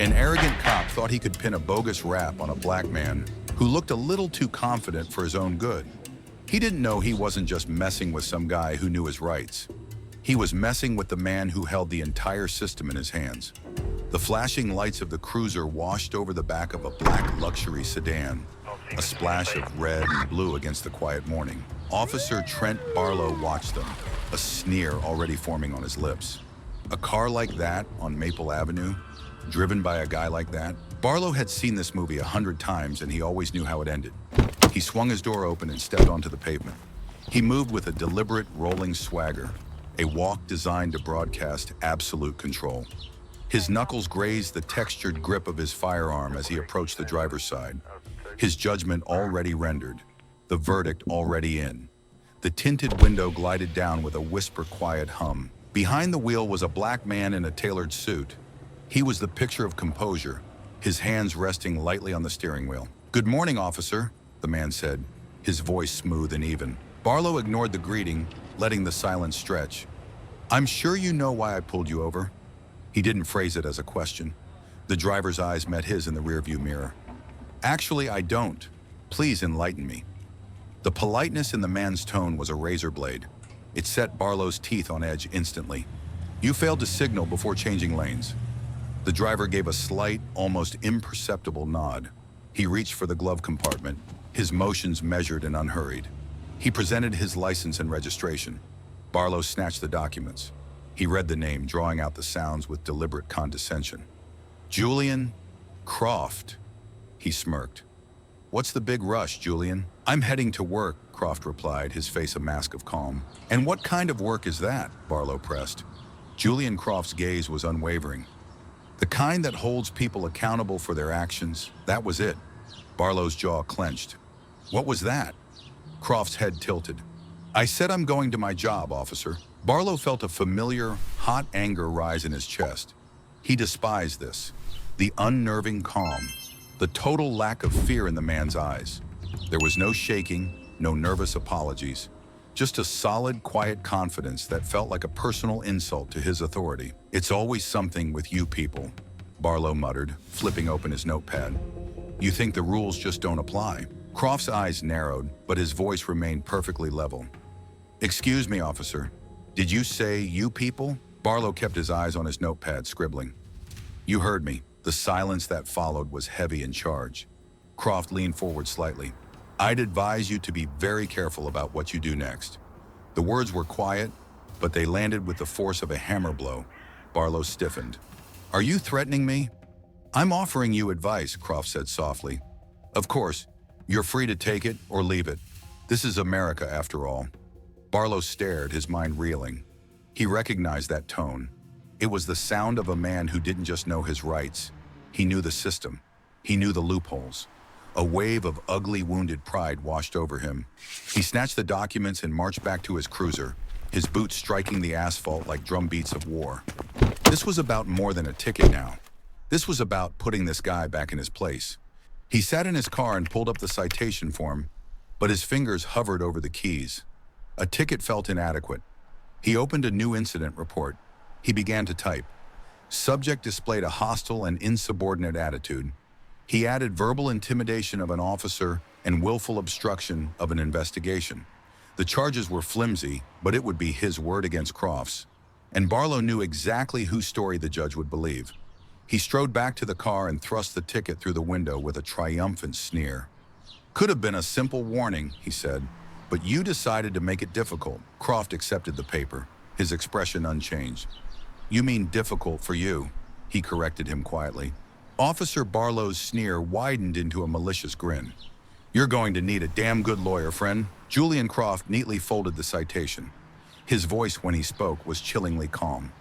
An arrogant cop thought he could pin a bogus rap on a black man who looked a little too confident for his own good. He didn't know he wasn't just messing with some guy who knew his rights. He was messing with the man who held the entire system in his hands. The flashing lights of the cruiser washed over the back of a black luxury sedan, a splash of red and blue against the quiet morning. Officer Trent Barlow watched them, a sneer already forming on his lips. A car like that on Maple Avenue, driven by a guy like that? Barlow had seen this movie 100 times and he always knew how it ended. He swung his door open and stepped onto the pavement. He moved with a deliberate, rolling swagger, a walk designed to broadcast absolute control. His knuckles grazed the textured grip of his firearm as he approached the driver's side. His judgment already rendered, the verdict already in. The tinted window glided down with a whisper-quiet hum. Behind the wheel was a black man in a tailored suit. He was the picture of composure, his hands resting lightly on the steering wheel. "Good morning, officer," the man said, his voice smooth and even. Barlow ignored the greeting, letting the silence stretch. "I'm sure you know why I pulled you over." He didn't phrase it as a question. The driver's eyes met his in the rearview mirror. "Actually, I don't. Please enlighten me." The politeness in the man's tone was a razor blade. It set Barlow's teeth on edge instantly. "You failed to signal before changing lanes." The driver gave a slight, almost imperceptible nod. He reached for the glove compartment, his motions measured and unhurried. He presented his license and registration. Barlow snatched the documents. He read the name, drawing out the sounds with deliberate condescension. "Julian Croft," he smirked. "What's the big rush, Julian?" "I'm heading to work," Croft replied, his face a mask of calm. "And what kind of work is that?" Barlow pressed. Julian Croft's gaze was unwavering. "The kind that holds people accountable for their actions, that was it." Barlow's jaw clenched. "What was that?" Croft's head tilted. "I said I'm going to my job, officer." Barlow felt a familiar, hot anger rise in his chest. He despised this. The unnerving calm, the total lack of fear in the man's eyes. There was no shaking, no nervous apologies, just a solid, quiet confidence that felt like a personal insult to his authority. "It's always something with you people," Barlow muttered, flipping open his notepad. "You think the rules just don't apply?" Croft's eyes narrowed, but his voice remained perfectly level. "Excuse me, officer. Did you say you people?" Barlow kept his eyes on his notepad, scribbling. "You heard me." The silence that followed was heavy and charged. Croft leaned forward slightly. "I'd advise you to be very careful about what you do next." The words were quiet, but they landed with the force of a hammer blow. Barlow stiffened. "Are you threatening me?" "I'm offering you advice," Croft said softly. "Of course, you're free to take it or leave it. This is America, after all." Barlow stared, his mind reeling. He recognized that tone. It was the sound of a man who didn't just know his rights. He knew the system. He knew the loopholes. A wave of ugly, wounded pride washed over him. He snatched the documents and marched back to his cruiser, his boots striking the asphalt like drumbeats of war. This was about more than a ticket now. This was about putting this guy back in his place. He sat in his car and pulled up the citation form, but his fingers hovered over the keys. A ticket felt inadequate. He opened a new incident report. He began to type. Subject displayed a hostile and insubordinate attitude. He added verbal intimidation of an officer and willful obstruction of an investigation. The charges were flimsy, but it would be his word against Croft's. And Barlow knew exactly whose story the judge would believe. He strode back to the car and thrust the ticket through the window with a triumphant sneer. "Could have been a simple warning," he said, "but you decided to make it difficult." Croft accepted the paper, his expression unchanged. "You mean difficult for you," he corrected him quietly. Officer Barlow's sneer widened into a malicious grin. "You're going to need a damn good lawyer, friend." Julian Croft neatly folded the citation. His voice when he spoke was chillingly calm.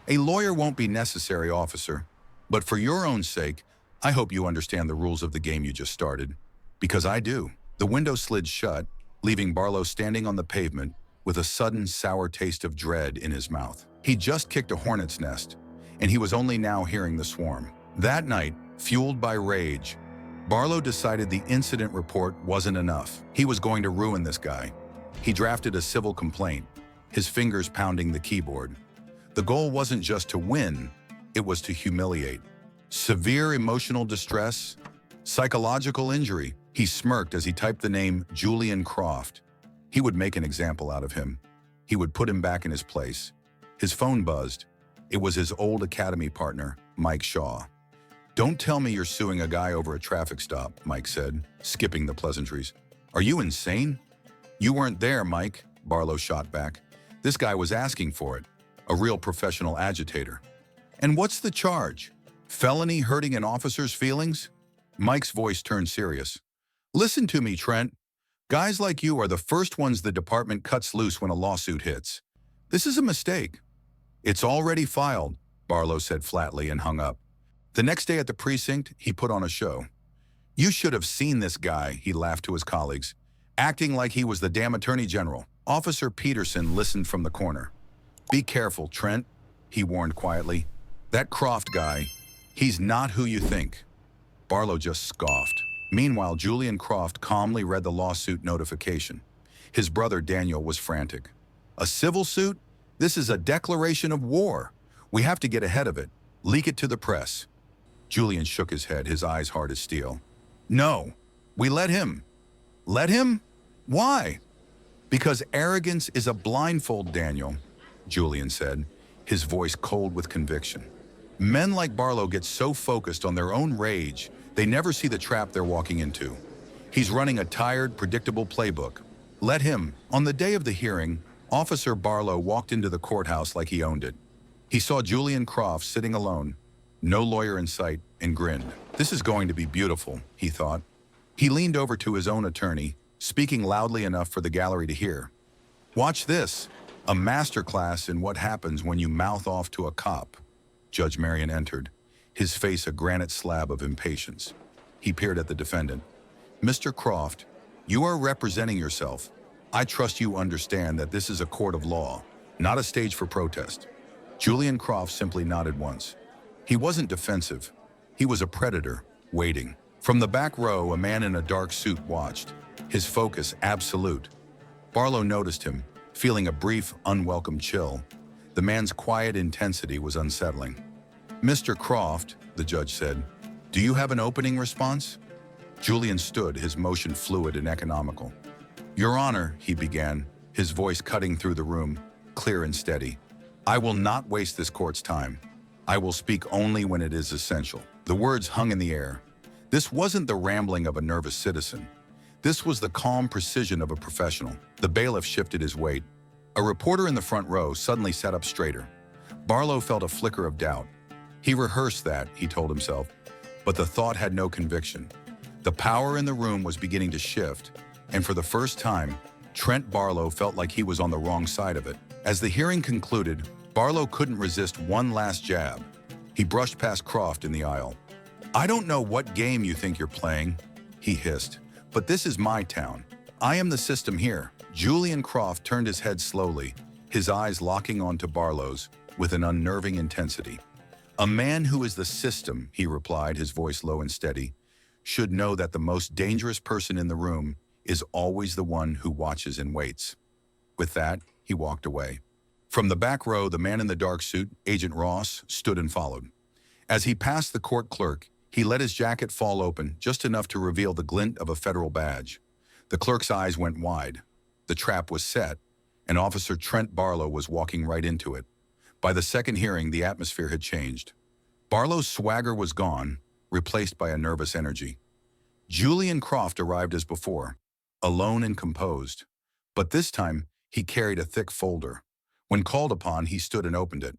"A lawyer won't be necessary, officer. But for your own sake, I hope you understand the rules of the game you just started. Because I do." The window slid shut, leaving Barlow standing on the pavement with a sudden sour taste of dread in his mouth. He'd just kicked a hornet's nest, and he was only now hearing the swarm. That night, fueled by rage, Barlow decided the incident report wasn't enough. He was going to ruin this guy. He drafted a civil complaint, his fingers pounding the keyboard. The goal wasn't just to win, it was to humiliate. Severe emotional distress? Psychological injury? He smirked as he typed the name Julian Croft. He would make an example out of him. He would put him back in his place. His phone buzzed. It was his old academy partner, Mike Shaw. "Don't tell me you're suing a guy over a traffic stop," Mike said, skipping the pleasantries. "Are you insane?" "You weren't there, Mike," Barlow shot back. "This guy was asking for it. A real professional agitator." "And what's the charge? Felony hurting an officer's feelings?" Mike's voice turned serious. "Listen to me, Trent. Guys like you are the first ones the department cuts loose when a lawsuit hits. This is a mistake." "It's already filed," Barlow said flatly and hung up. The next day at the precinct, he put on a show. "You should have seen this guy," he laughed to his colleagues, acting like he was the damn attorney general. Officer Peterson listened from the corner. "Be careful, Trent," he warned quietly. "That Croft guy, he's not who you think." Barlow just scoffed. Meanwhile, Julian Croft calmly read the lawsuit notification. His brother Daniel was frantic. "A civil suit? This is a declaration of war. We have to get ahead of it. Leak it to the press." Julian shook his head, his eyes hard as steel. "No, we let him." "Let him? Why?" "Because arrogance is a blindfold, Daniel," Julian said, his voice cold with conviction. "Men like Barlow get so focused on their own rage, they never see the trap they're walking into. He's running a tired, predictable playbook. Let him." On the day of the hearing, Officer Barlow walked into the courthouse like he owned it. He saw Julian Croft sitting alone, no lawyer in sight, and grinned. "This is going to be beautiful," he thought. He leaned over to his own attorney, speaking loudly enough for the gallery to hear. "Watch this, a masterclass in what happens when you mouth off to a cop." Judge Marion entered, his face a granite slab of impatience. He peered at the defendant. "Mr. Croft, you are representing yourself. I trust you understand that this is a court of law, not a stage for protest." Julian Croft simply nodded once. He wasn't defensive. He was a predator, waiting. From the back row, a man in a dark suit watched, his focus absolute. Barlow noticed him, feeling a brief, unwelcome chill. The man's quiet intensity was unsettling. "Mr. Croft," the judge said, "do you have an opening response?" Julian stood, his motion fluid and economical. "Your Honor," he began, his voice cutting through the room, clear and steady. "I will not waste this court's time. I will speak only when it is essential." The words hung in the air. This wasn't the rambling of a nervous citizen. This was the calm precision of a professional. The bailiff shifted his weight. A reporter in the front row suddenly sat up straighter. Barlow felt a flicker of doubt. He rehearsed that, he told himself, but the thought had no conviction. The power in the room was beginning to shift, and for the first time, Trent Barlow felt like he was on the wrong side of it. As the hearing concluded, Barlow couldn't resist one last jab. He brushed past Croft in the aisle. "I don't know what game you think you're playing," he hissed, "but this is my town. I am the system here." Julian Croft turned his head slowly, his eyes locking onto Barlow's with an unnerving intensity. "A man who is the system," he replied, his voice low and steady, "should know that the most dangerous person in the room is always the one who watches and waits." With that, he walked away. From the back row, the man in the dark suit, Agent Ross, stood and followed. As he passed the court clerk, he let his jacket fall open, just enough to reveal the glint of a federal badge. The clerk's eyes went wide. The trap was set, and Officer Trent Barlow was walking right into it. By the second hearing, the atmosphere had changed. Barlow's swagger was gone, replaced by a nervous energy. Julian Croft arrived as before, alone and composed. But this time, he carried a thick folder. When called upon, he stood and opened it.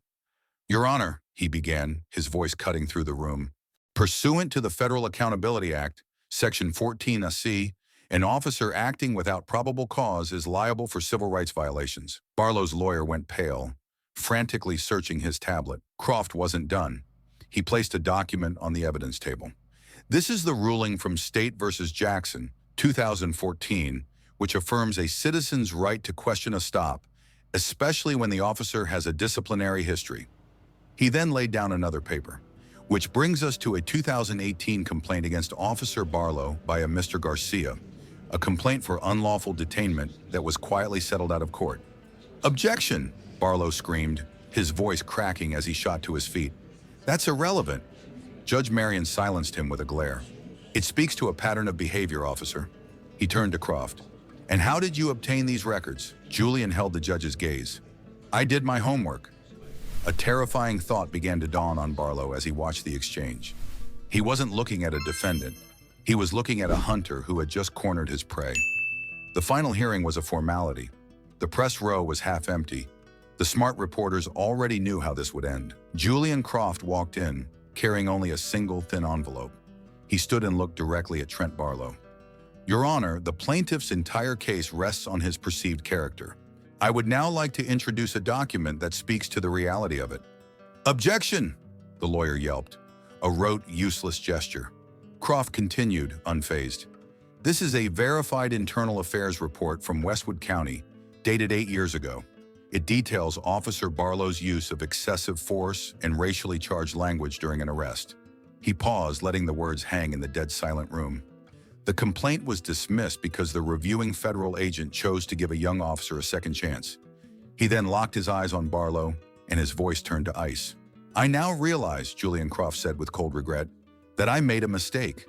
"Your Honor," he began, his voice cutting through the room, "pursuant to the Federal Accountability Act, Section 14C, an officer acting without probable cause is liable for civil rights violations." Barlow's lawyer went pale, frantically searching his tablet. Croft wasn't done. He placed a document on the evidence table. "This is the ruling from State v. Jackson, 2014, which affirms a citizen's right to question a stop, especially when the officer has a disciplinary history." He then laid down another paper, which brings us to a 2018 complaint against Officer Barlow by a Mr. Garcia, a complaint for unlawful detainment that was quietly settled out of court. "Objection!" Barlow screamed, his voice cracking as he shot to his feet. "That's irrelevant." Judge Marion silenced him with a glare. It speaks to a pattern of behavior, officer. He turned to Croft. And how did you obtain these records? Julian held the judge's gaze. I did my homework. A terrifying thought began to dawn on Barlow as he watched the exchange. He wasn't looking at a defendant. He was looking at a hunter who had just cornered his prey. The final hearing was a formality. The press row was half empty. The smart reporters already knew how this would end. Julian Croft walked in, carrying only a single thin envelope. He stood and looked directly at Trent Barlow. Your Honor, the plaintiff's entire case rests on his perceived character. I would now like to introduce a document that speaks to the reality of it. Objection! The lawyer yelped, a rote, useless gesture. Croft continued, unfazed. This is a verified internal affairs report from Westwood County, dated 8 years ago. It details Officer Barlow's use of excessive force and racially charged language during an arrest. He paused, letting the words hang in the dead silent room. The complaint was dismissed because the reviewing federal agent chose to give a young officer a second chance. He then locked his eyes on Barlow, and his voice turned to ice. I now realize, Julian Croft said with cold regret, that I made a mistake.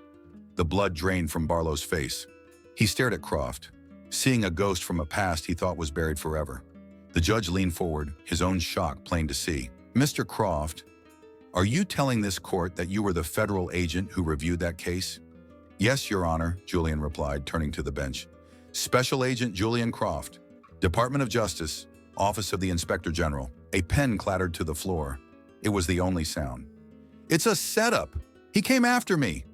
The blood drained from Barlow's face. He stared at Croft, seeing a ghost from a past he thought was buried forever. The judge leaned forward, his own shock plain to see. Mr. Croft, are you telling this court that you were the federal agent who reviewed that case? Yes, Your Honor, Julian replied, turning to the bench. Special Agent Julian Croft, Department of Justice, Office of the Inspector General. A pen clattered to the floor. It was the only sound. It's a setup! He came after me!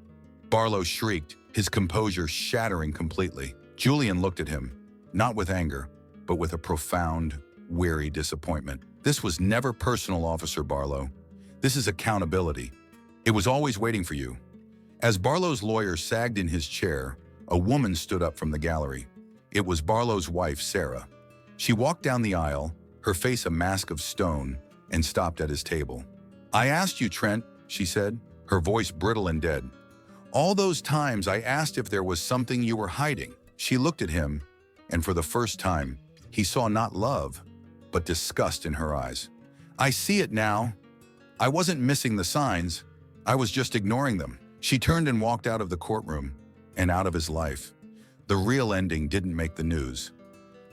Barlow shrieked, his composure shattering completely. Julian looked at him, not with anger, but with a profound, weary disappointment. This was never personal, Officer Barlow. This is accountability. It was always waiting for you. As Barlow's lawyer sagged in his chair, a woman stood up from the gallery. It was Barlow's wife, Sarah. She walked down the aisle, her face a mask of stone, and stopped at his table. I asked you, Trent, she said, her voice brittle and dead. All those times I asked if there was something you were hiding. She looked at him, and for the first time, he saw not love, but disgust in her eyes. I see it now. I wasn't missing the signs. I was just ignoring them. She turned and walked out of the courtroom and out of his life. The real ending didn't make the news.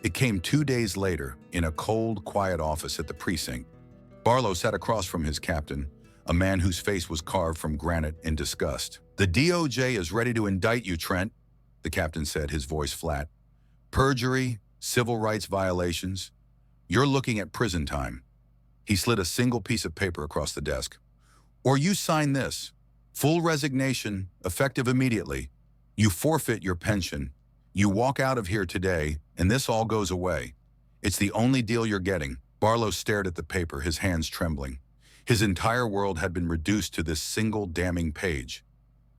It came 2 days later in a cold, quiet office at the precinct. Barlow sat across from his captain, a man whose face was carved from granite in disgust. The DOJ is ready to indict you, Trent, the captain said, his voice flat. Perjury, civil rights violations. You're looking at prison time. He slid a single piece of paper across the desk. Or you sign this. Full resignation, effective immediately. You forfeit your pension. You walk out of here today, and this all goes away. It's the only deal you're getting. Barlow stared at the paper, his hands trembling. His entire world had been reduced to this single damning page.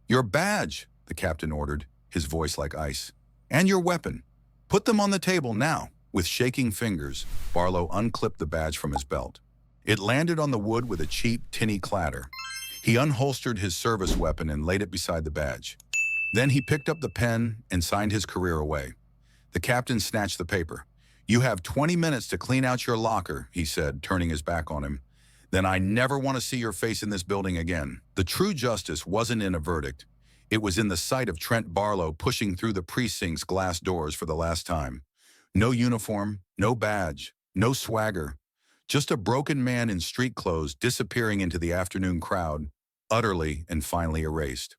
Your badge, the captain ordered, his voice like ice. And your weapon. Put them on the table now. With shaking fingers, Barlow unclipped the badge from his belt. It landed on the wood with a cheap, tinny clatter. He unholstered his service weapon and laid it beside the badge. Then he picked up the pen and signed his career away. The captain snatched the paper. You have 20 minutes to clean out your locker, he said, turning his back on him. Then I never want to see your face in this building again. The true justice wasn't in a verdict. It was in the sight of Trent Barlow pushing through the precinct's glass doors for the last time. No uniform, no badge, no swagger. Just a broken man in street clothes disappearing into the afternoon crowd, utterly and finally erased.